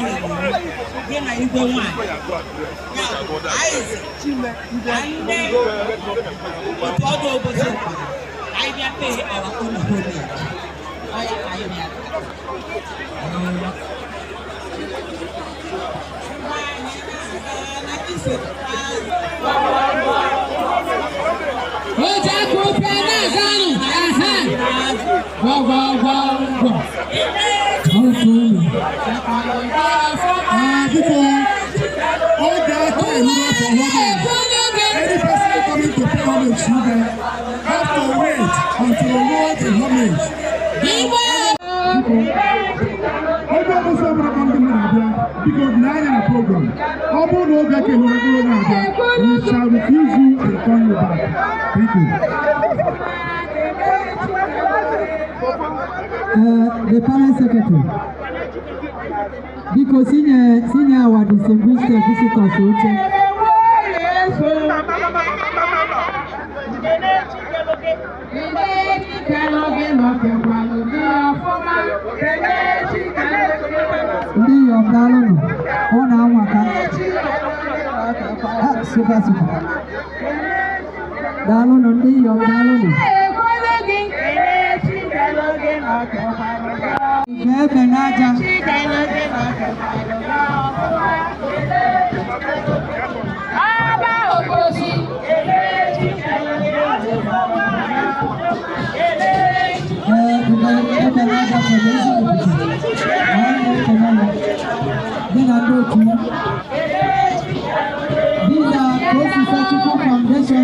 na Igbo nwanyị. Otu ọdụ Obosi anyị bịa pay our own homage. Oya anyị bịa. Oja kupe na zanu. Go. Any person coming to pay homage to them have to wait until the Lord the homage. Because now you're a program. We shall refuse you and turn you back. Thank you. The Parent Secretary. Because senior our distinguished visitors, super. Dalon on the young Dalon. These are post-historical foundation.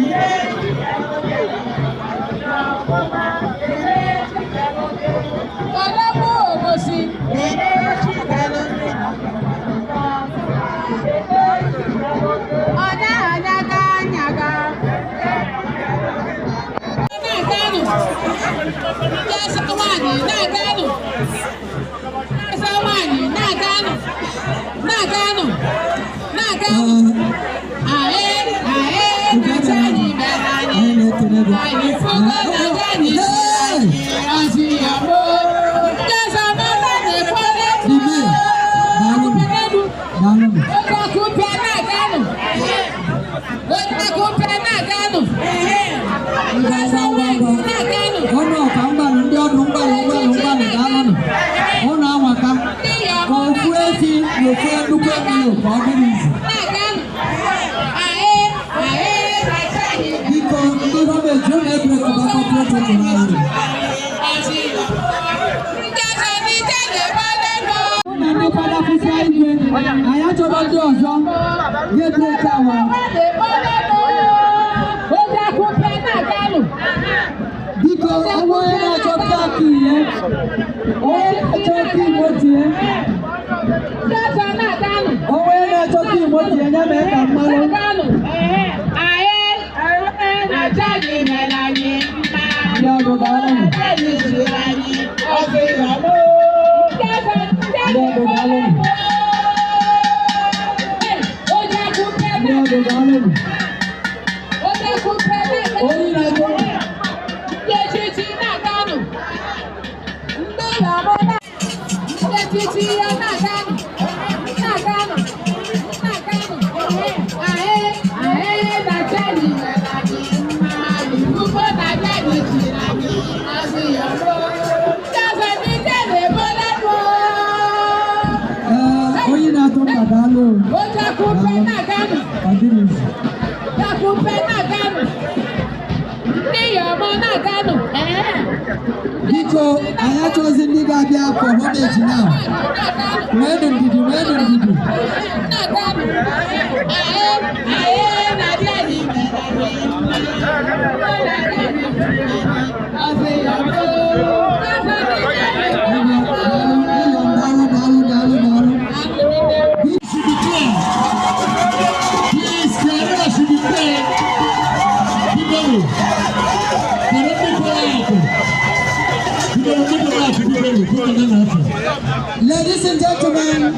Ladies and gentlemen,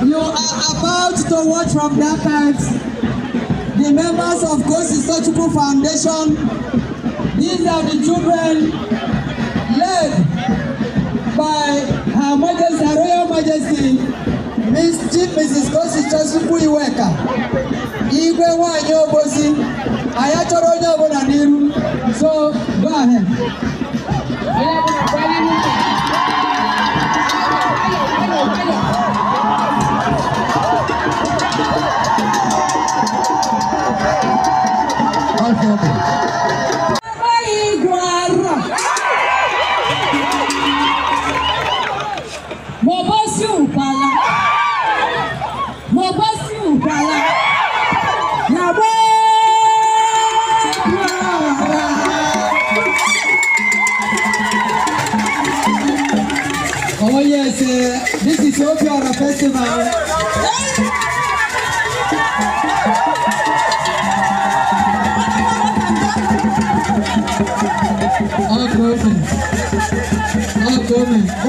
you are about to watch from that part the members of Ghost Historical Foundation. These are the children led by Her Majesty, Her Royal Majesty, Chukwu Iweka, Igwe Nwanyi Obosi, anyị chọrọ onye ọbụla n'iru. So, go ahead. Obosi Ukwala. Obosi Ukwala. Oh yes, this is Obiora Festival.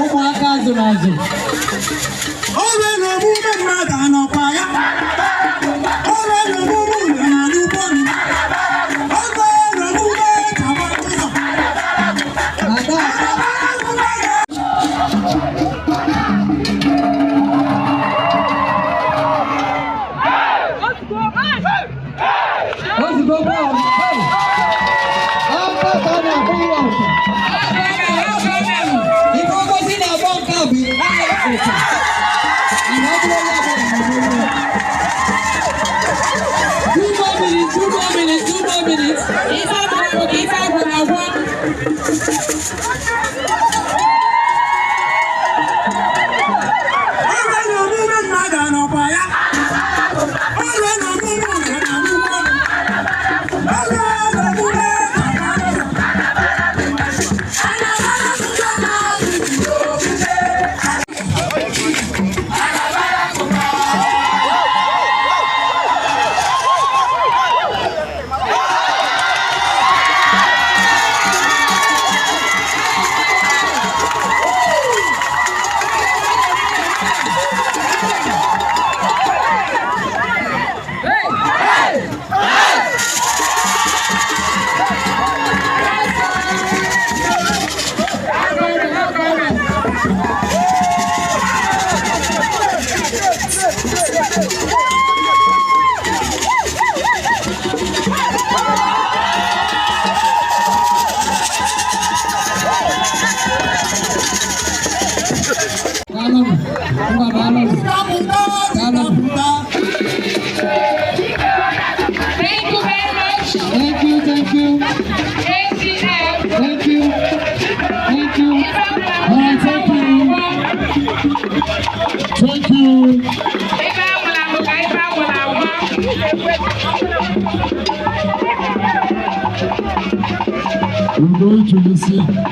Ụmụaka azụrụ azụ. Ọrụ na-emume mmadụ anọkwa ya. Ọrụ na-emume ụlọ na n'ugbo m. Ọrụ na-emume chaba ụzọ. Thank you. We're going to listen.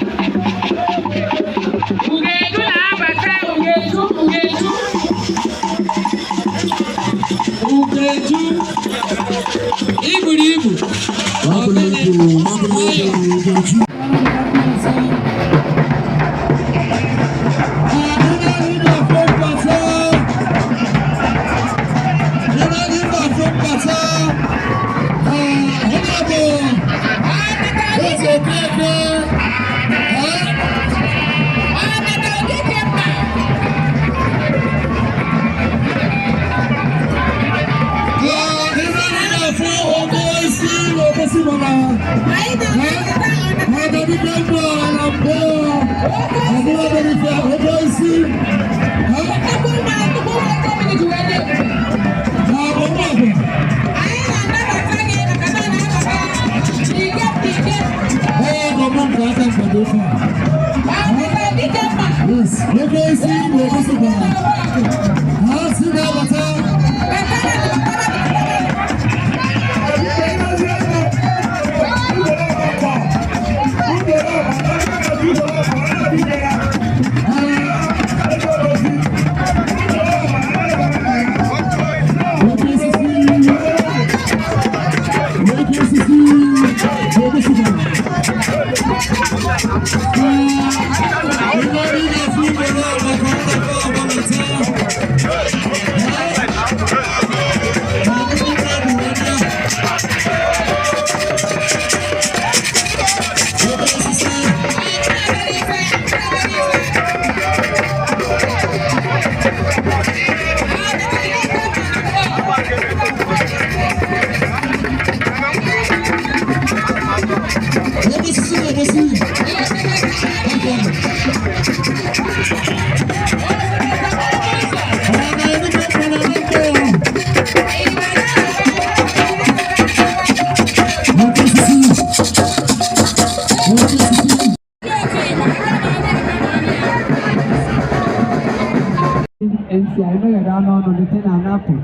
isi anyị meghara n'ọnụ dịte na anapụ.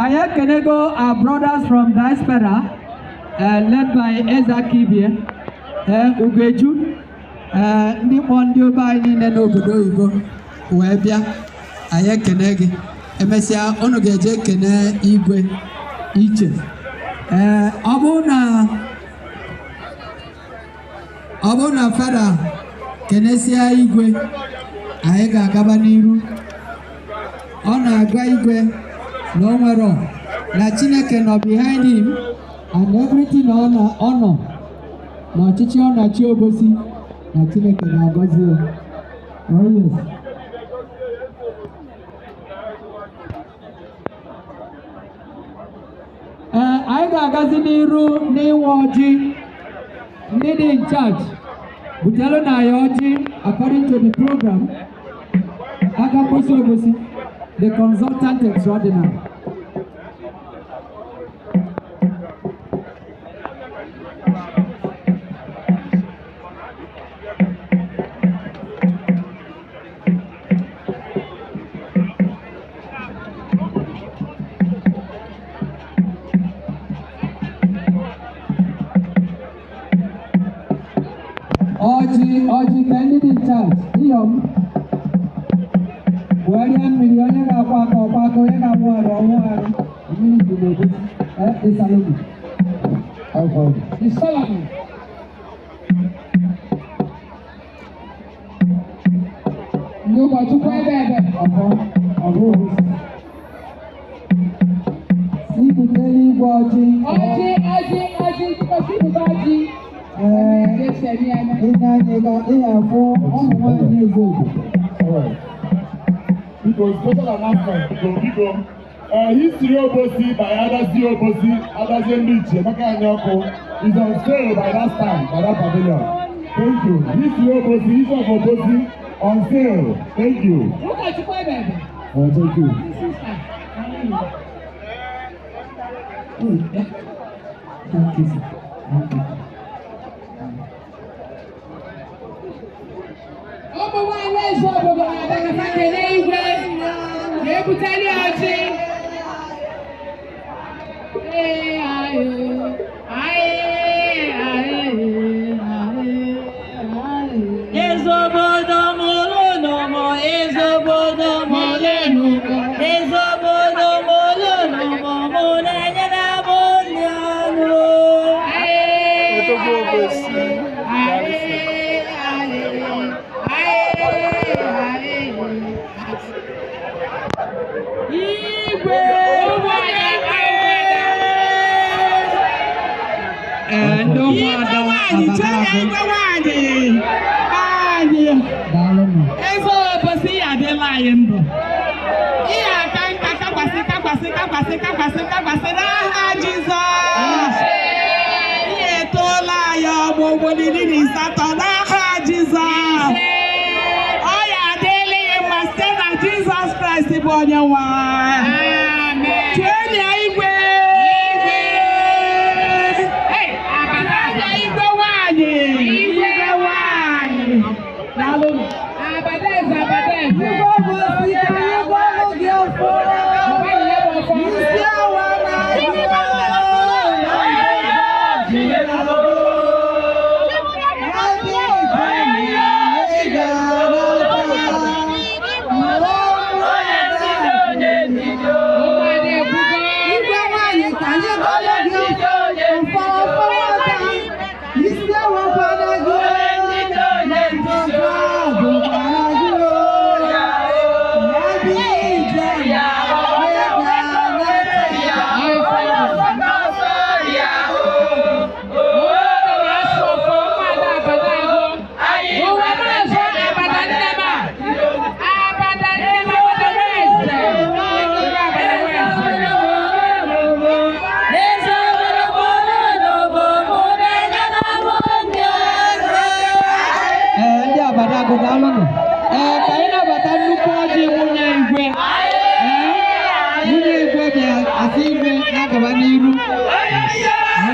Anyị ekenego our brothers from diaspora led by Ezakibie, Ugeju, ndị kpọ ndị obe anyị niile n'obodo oyibo wee bịa. Anyị ekene gị. Emesịa unu ga-eje ekene igwe iche. Ọ bụrụ na fada kenesia igwe, anyị ga-agaba n'iru. Ọ na-agwa igwe na o nwere na Chineke nọ behind him and everything ọ nọ na ọchịchị ọ na-achị Obosi na Chineke na-agọzi ya. Oh yes. Anyị ga-agazi n'iru n'ịwa ọjị. Ndị dị in charge butere na ya ọjị according to the program. Aka mposi Obosi, the consultant extraordinary. Ọjị ka ndị dị in charge. IYOM were mmiri onye ga-akwa aka ọkwa aka, onye ga-awụ arụ ọwụ arụ. Mmiri dị n'Obosi. Ịsalami. Ịsalami. Ndị ụkọchukwu ebe ọbụ Obosi. Si butere igwe ọjị. Ọjị. History Obosi by Adazi Obosi, Adazi Ndiche, Makanyoko is on sale by that time, by that pavilion. Thank you. History Obosi, history of Obosi on sale. Thank you. Thank you. Thank you, sir. Ọmọ wa ilé ìṣọ́ gbogbo àbẹ̀rẹ̀ fàkèrè ìwé èbútẹ́lẹ̀ ọtí. Ezobodo molonomo, ezobodo molonomo, ezobodo molonomo, monanyana monyano. Eze Obosi adịla anyị ndụ. Ihe aka nka kakwasị n'aha Jizọs. Ihe etoola anyị ọgbụgbọ 18 n'aha Jizọs. Ọ ya adịla ya mma site na Jizọs Kraịst bụ onye nwe anyị. Cheenụ ya igwe.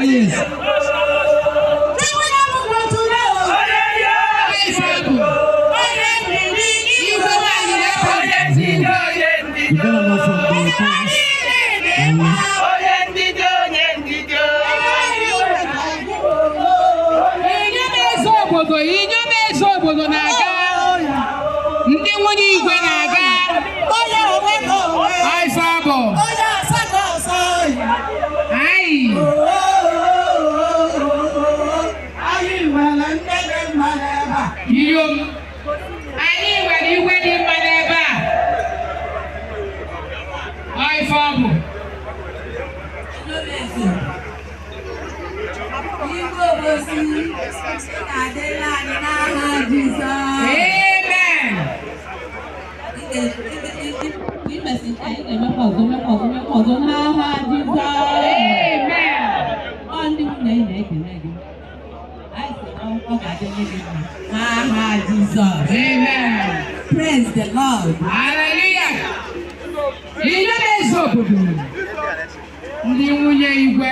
Yes. develop from the past. Obodo na-aga ndị nwunye igwe na-aga Ifeabụ IYOM anyị nwere igwe dị mma n'ebe a Ifeabụ Igbo Obosi na-adịla anyị n'aha Jizọs. Amen. Ọzọ n'aha Jizọs. Amen. Ọ ndị nwunye anyị na-ekele gị. Anyị sị ọ ga-adịrị gị mma n'aha Jizọs. Amen. Praise the Lord. Hallelujah. IYOM obodo ndị nwunye igwe